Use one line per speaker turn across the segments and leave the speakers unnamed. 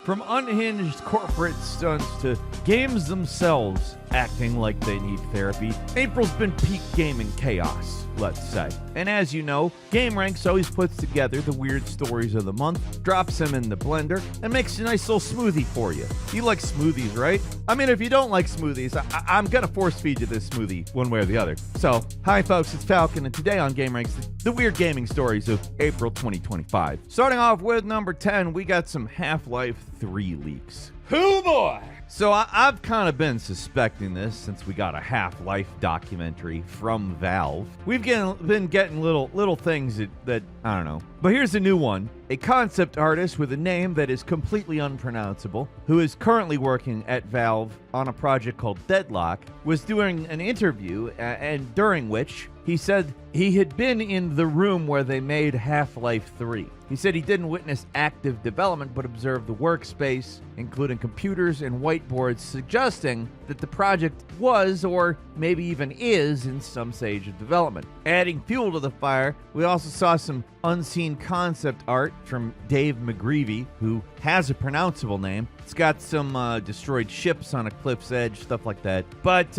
From unhinged corporate stunts to games themselves acting like they need therapy, April's been peak gaming chaos, let's say. And as you know, GameRanq always puts together the weird stories of the month, drops them in the blender, and makes a nice little smoothie for you. You like smoothies, right? I mean, if you don't like smoothies, I'm gonna force feed you this smoothie one way or the other. So, hi folks, it's Falcon, and today on GameRanq, the weird gaming stories of April 2025. Starting off with number 10, we got some Half-Life 3 leaks. Oh boy! So I've kind of been suspecting this since we got a Half-Life documentary from Valve. We've been getting little things that I don't know. But here's a new one. A concept artist with a name that is completely unpronounceable, who is currently working at Valve on a project called Deadlock, was doing an interview, and during which he said he had been in the room where they made Half-Life 3. He said he didn't witness active development, but observed the workspace, including computers and whiteboards, suggesting that the project was, or maybe even is, in some stage of development. Adding fuel to the fire, we also saw some unseen concept art from Dave McGreevy, who has a pronounceable name. It's got some destroyed ships on a cliff's edge, stuff like that. But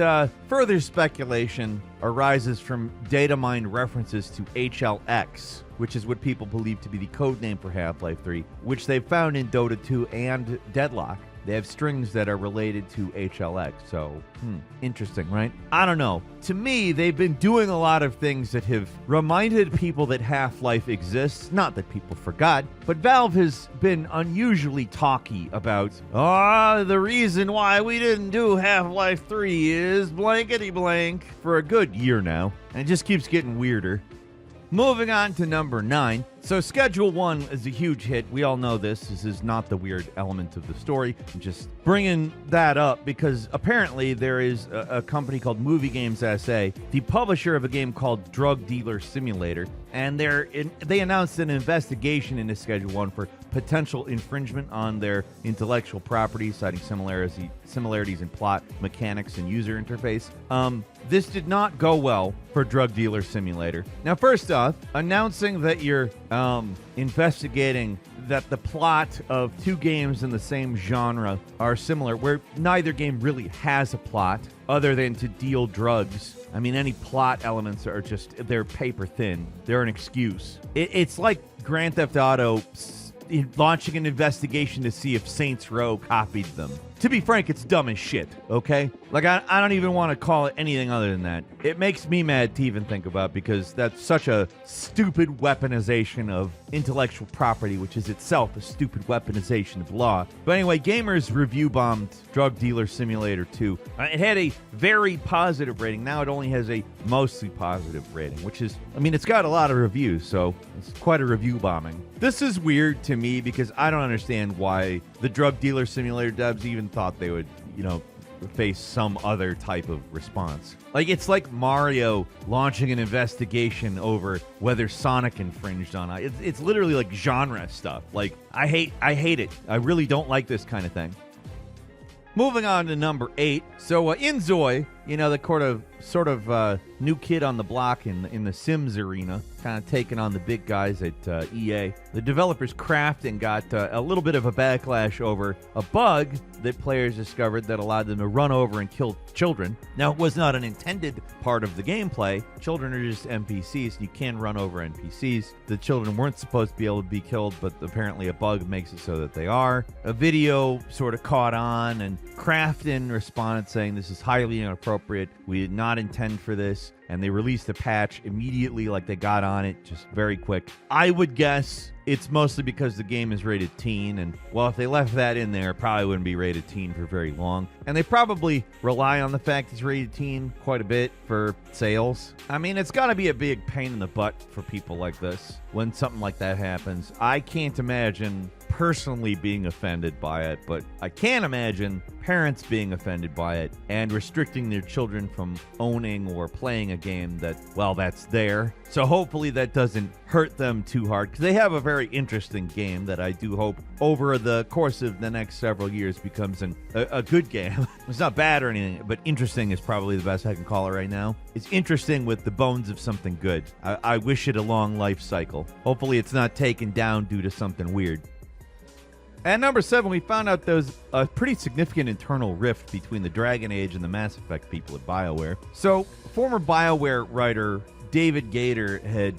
further speculation arises from data mined references to HLX, which is what people believe to be the code name for Half-Life 3, which they've found in Dota 2 and Deadlock. They have strings that are related to HLX, so, interesting, right? I don't know. To me, they've been doing a lot of things that have reminded people that Half-Life exists. Not that people forgot, but Valve has been unusually talky about, the reason why we didn't do Half-Life 3 is blankety blank for a good year now. And it just keeps getting weirder. Moving on to number 9. So Schedule 1 is a huge hit. We all know this. This is not the weird element of the story. I'm just bringing that up because apparently there is a company called Movie Games SA, the publisher of a game called Drug Dealer Simulator, and they announced an investigation into Schedule 1 for potential infringement on their intellectual property, citing similarities in plot, mechanics, and user interface. This did not go well for Drug Dealer Simulator. Now, first off, announcing that you're investigating that the plot of two games in the same genre are similar, where neither game really has a plot other than to deal drugs. I mean, any plot elements are just, they're paper thin. They're an excuse. It's like Grand Theft Auto launching an investigation to see if Saints Row copied them. To be frank, it's dumb as shit, okay? Like, I don't even want to call it anything other than that. It makes me mad to even think about because that's such a stupid weaponization of intellectual property, which is itself a stupid weaponization of law. But anyway, gamers review bombed Drug Dealer Simulator 2. It had a very positive rating. Now it only has a mostly positive rating, which is, I mean, it's got a lot of reviews, so it's quite a review bombing. This is weird to me because I don't understand why the Drug Dealer Simulator devs even thought they would, face some other type of response. Like, it's like Mario launching an investigation over whether Sonic infringed on it. It's literally like genre stuff. Like, I hate it. I really don't like this kind of thing. Moving on to number 8. So Inzoi, the sort of new kid on the block in the Sims arena, kind of taking on the big guys at EA. The developers Crafting got a little bit of a backlash over a bug that players discovered that allowed them to run over and kill children. Now, it was not an intended part of the gameplay. Children are just NPCs. You can run over NPCs. The children weren't supposed to be able to be killed, but apparently a bug makes it so that they are. A video sort of caught on, and Crafting responded saying this is highly inappropriate. We did not intend for this. And they released a patch immediately, like they got on it, just very quick. I would guess it's mostly because the game is rated teen, and, well, if they left that in there, it probably wouldn't be rated teen for very long. And they probably rely on the fact it's rated teen quite a bit for sales. I mean, it's got to be a big pain in the butt for people like this when something like that happens. I can't imagine personally being offended by it, but I can imagine parents being offended by it and restricting their children from owning or playing a game that, well, that's there. So hopefully that doesn't hurt them too hard, because they have a very interesting game that I do hope over the course of the next several years becomes a good game. It's not bad or anything, but interesting is probably the best I can call it right now. It's interesting with the bones of something good. I wish it a long life cycle. Hopefully it's not taken down due to something weird. At number 7, we found out there's a pretty significant internal rift between the Dragon Age and the Mass Effect people at BioWare. So, former BioWare writer David Gator had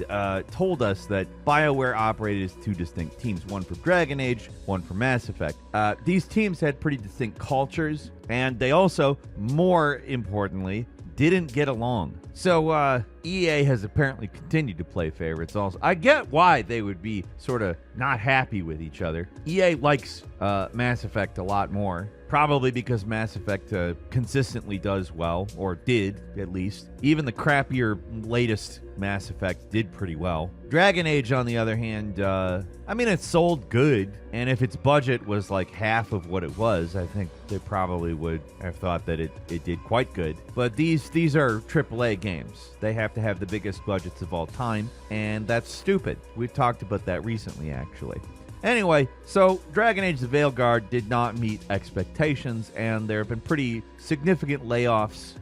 told us that BioWare operated as two distinct teams, one for Dragon Age, one for Mass Effect. These teams had pretty distinct cultures, and they also, more importantly, didn't get along. So EA has apparently continued to play favorites also. I get why they would be sort of not happy with each other. EA likes Mass Effect a lot more, probably because Mass Effect consistently does well, or did at least. Even the crappier latest Mass Effect did pretty well. Dragon Age, on the other hand, I mean, it sold good, and if its budget was like half of what it was, I think they probably would have thought that it did quite good. But these are AAA games. They have to have the biggest budgets of all time, and that's stupid. We've talked about that recently, actually. Anyway, so Dragon Age the Veilguard did not meet expectations, and there have been pretty significant layoffs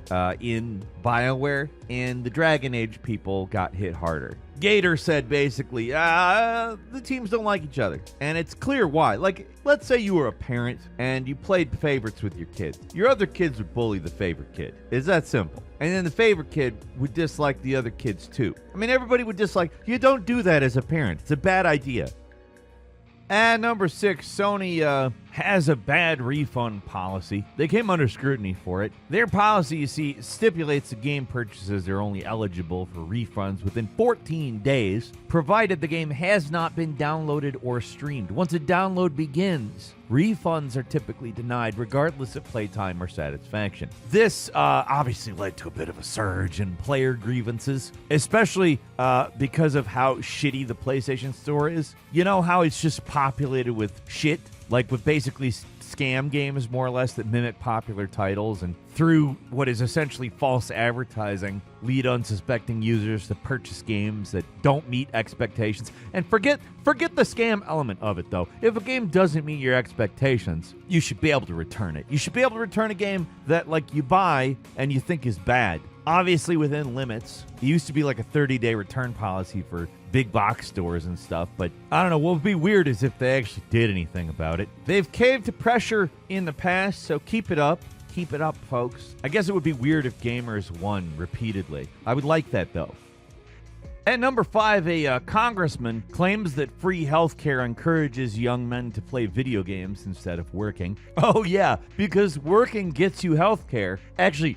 in BioWare, and the Dragon Age people got hit harder. Gator said basically, the teams don't like each other, and it's clear why. Like, let's say you were a parent and you played favorites with your kids. Your other kids would bully the favorite kid. It's that simple. And then the favorite kid would dislike the other kids too. I mean, everybody would dislike. You don't do that as a parent. It's a bad idea. At number 6, Sony has a bad refund policy. They came under scrutiny for it. Their policy, you see, stipulates the game purchases are only eligible for refunds within 14 days, provided the game has not been downloaded or streamed. Once a download begins, refunds are typically denied regardless of playtime or satisfaction. This obviously led to a bit of a surge in player grievances, especially because of how shitty the PlayStation Store is. You know how it's just populated with shit? Like with basically scam games, more or less, that mimic popular titles and through what is essentially false advertising, lead unsuspecting users to purchase games that don't meet expectations. And forget the scam element of it, though. If a game doesn't meet your expectations, you should be able to return it. You should be able to return a game that, like, you buy and you think is bad. Obviously within limits. It used to be like a 30-day return policy for big box stores and stuff, but I don't know. What would be weird is if they actually did anything about it. They've caved to pressure in the past, so keep it up. Keep it up, folks. I guess it would be weird if gamers won repeatedly. I would like that, though. At number 5, a congressman claims that free healthcare encourages young men to play video games instead of working. Oh yeah, because working gets you healthcare. Actually,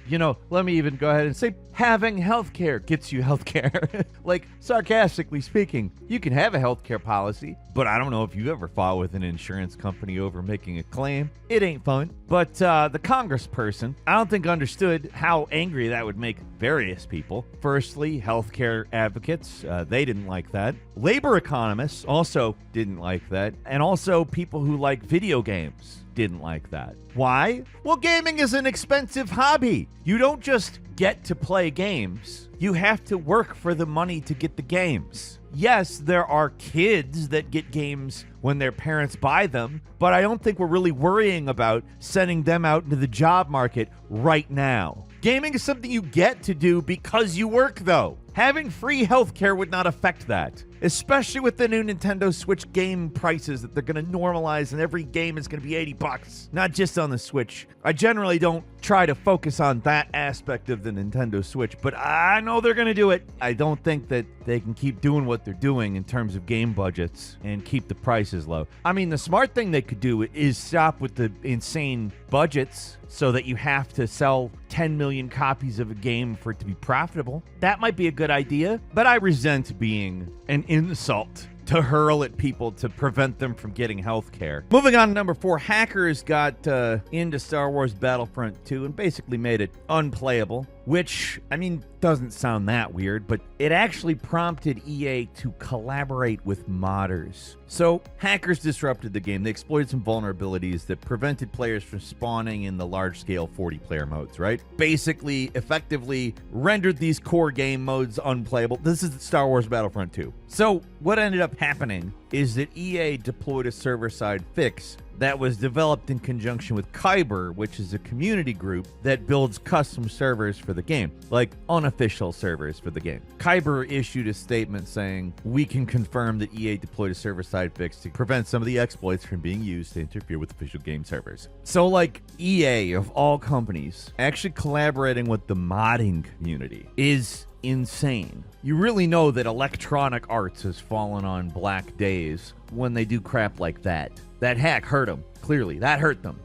let me even go ahead and say having healthcare gets you healthcare. Like, sarcastically speaking, you can have a healthcare policy, but I don't know if you've ever fought with an insurance company over making a claim. It ain't fun. But the congressperson, I don't think understood how angry that would make various people. Firstly, healthcare advocates, they didn't like that. Labor economists also didn't like that. And also people who like video games didn't like that. Why? Well, gaming is an expensive hobby. You don't just get to play games. You have to work for the money to get the games. Yes, there are kids that get games when their parents buy them, but I don't think we're really worrying about sending them out into the job market right now. Gaming is something you get to do because you work, though. Having free healthcare would not affect that, especially with the new Nintendo Switch game prices that they're going to normalize, and every game is going to be $80, not just on the Switch. I generally don't try to focus on that aspect of the Nintendo Switch, but I know they're going to do it. I don't think that they can keep doing what they're doing in terms of game budgets and keep the prices low. I mean, the smart thing they could do is stop with the insane budgets so that you have to sell 10 million copies of a game for it to be profitable. That might be a good idea, but I resent being an insult to hurl at people to prevent them from getting health care. Moving on to number 4, hackers got into Star Wars Battlefront 2 and basically made it unplayable, which, I mean, doesn't sound that weird, but it actually prompted EA to collaborate with modders. So, hackers disrupted the game. They exploited some vulnerabilities that prevented players from spawning in the large-scale 40-player modes, right? Basically, effectively rendered these core game modes unplayable. This is Star Wars Battlefront 2. So, what ended up happening is that EA deployed a server-side fix that was developed in conjunction with Kyber, which is a community group that builds custom servers for the game, like unofficial servers for the game. Kyber issued a statement saying, "We can confirm that EA deployed a server-side fix to prevent some of the exploits from being used to interfere with official game servers." So like EA, of all companies, actually collaborating with the modding community is insane. You really know that Electronic Arts has fallen on black days when they do crap like that. That hack hurt them. Clearly, that hurt them.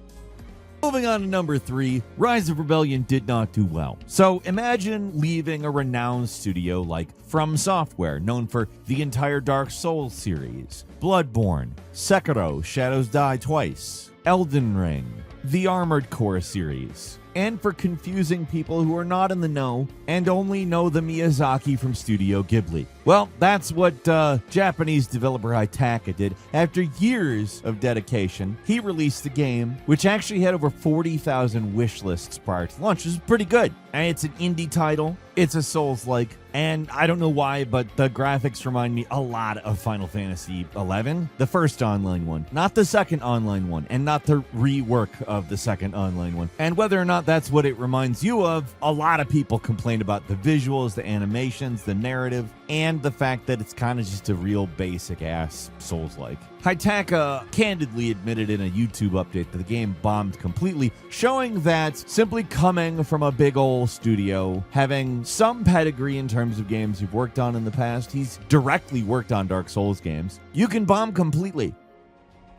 Moving on to number 3, Rise of Rebellion did not do well. So imagine leaving a renowned studio like From Software, known for the entire Dark Souls series, Bloodborne, Sekiro, Shadows Die Twice, Elden Ring, the Armored Core series, and for confusing people who are not in the know and only know the Miyazaki from Studio Ghibli. Well, that's what Japanese developer Hitaka did. After years of dedication, he released the game, which actually had over 40,000 wish lists prior to launch, which is pretty good. And it's an indie title. It's a Souls-like, and I don't know why, but the graphics remind me a lot of Final Fantasy XI, the first online one, not the second online one, and not the rework of the second online one. And whether or not that's what it reminds you of, a lot of people complained about the visuals, the animations, the narrative, and the fact that it's kind of just a real basic-ass Souls-like. Hitaka candidly admitted in a YouTube update that the game bombed completely, showing that simply coming from a big old studio, having some pedigree in terms of games you've worked on in the past, he's directly worked on Dark Souls games, you can bomb completely.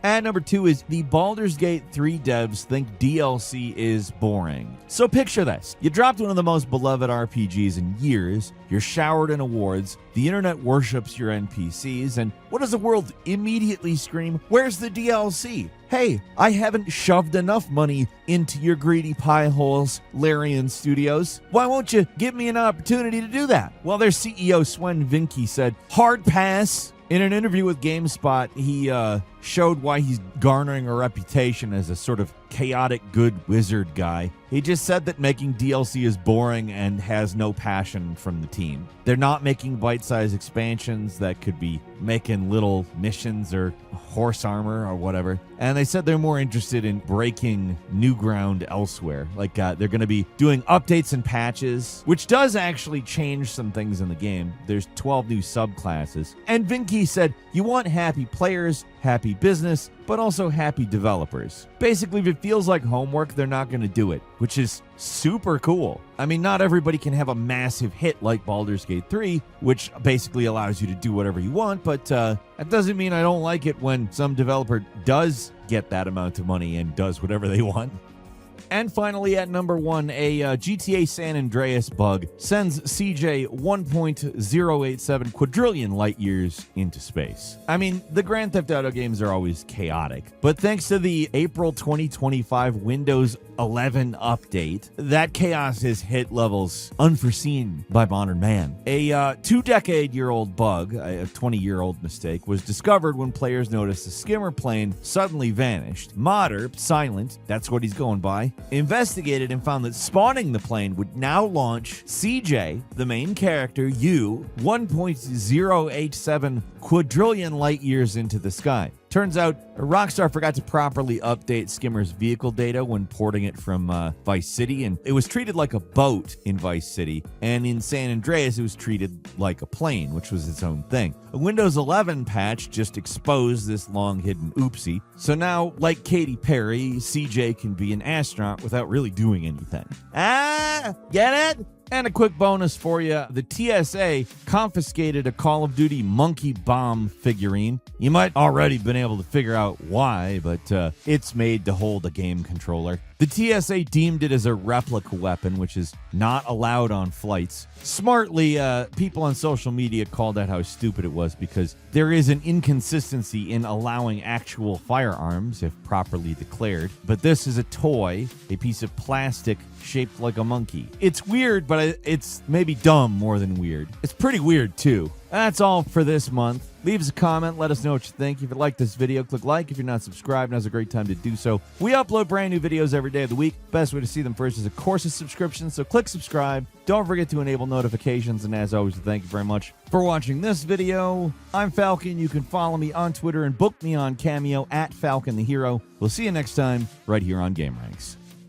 And number 2 is the Baldur's Gate 3 devs think DLC is boring. So picture this. You dropped one of the most beloved RPGs in years, you're showered in awards, the internet worships your NPCs, and what does the world immediately scream? Where's the DLC? Hey, I haven't shoved enough money into your greedy pie holes, Larian Studios. Why won't you give me an opportunity to do that? Well, their CEO Sven Vinke said, hard pass. In an interview with GameSpot, he showed why he's garnering a reputation as a sort of chaotic good wizard guy. He just said that making DLC is boring and has no passion from the team. They're not making bite-sized expansions that could be making little missions or horse armor or whatever. And they said they're more interested in breaking new ground elsewhere. Like they're going to be doing updates and patches, which does actually change some things in the game. There's 12 new subclasses. And Vinke said, you want happy players, happy business, but also happy developers. Basically, if it feels like homework, they're not going to do it, which is super cool. I mean, not everybody can have a massive hit like Baldur's Gate 3, which basically allows you to do whatever you want, but that doesn't mean I don't like it when some developer does get that amount of money and does whatever they want. And finally, at number 1, a GTA San Andreas bug sends CJ 1.087 quadrillion light years into space. I mean, the Grand Theft Auto games are always chaotic, but thanks to the April 2025 Windows 11 update, that chaos has hit levels unforeseen by modern man. A 2-decade-year-old bug, a 20-year-old mistake, was discovered when players noticed a skimmer plane suddenly vanished. Modder, silent, that's what he's going by, investigated and found that spawning the plane would now launch CJ, the main character, 1.087 quadrillion light years into the sky. Turns out, Rockstar forgot to properly update Skimmer's vehicle data when porting it from Vice City, and it was treated like a boat in Vice City, and in San Andreas it was treated like a plane, which was its own thing. A Windows 11 patch just exposed this long-hidden oopsie, so now, like Katy Perry, CJ can be an astronaut without really doing anything. Get it? And a quick bonus for you, the TSA confiscated a Call of Duty Monkey Bomb figurine. You might already been able to figure out why, but it's made to hold a game controller. The TSA deemed it as a replica weapon, which is not allowed on flights. Smartly, people on social media called out how stupid it was because there is an inconsistency in allowing actual firearms if properly declared. But this is a toy, a piece of plastic shaped like a monkey. It's weird, but but it's maybe dumb more than weird. It's pretty weird, too. That's all for this month. Leave us a comment. Let us know what you think. If you like this video, click like. If you're not subscribed, now's a great time to do so. We upload brand new videos every day of the week. Best way to see them first is, of course, a subscription. So click subscribe. Don't forget to enable notifications. And as always, thank you very much for watching this video. I'm Falcon. You can follow me on Twitter and book me on Cameo at Falcon the Hero. We'll see you next time right here on GameRanq.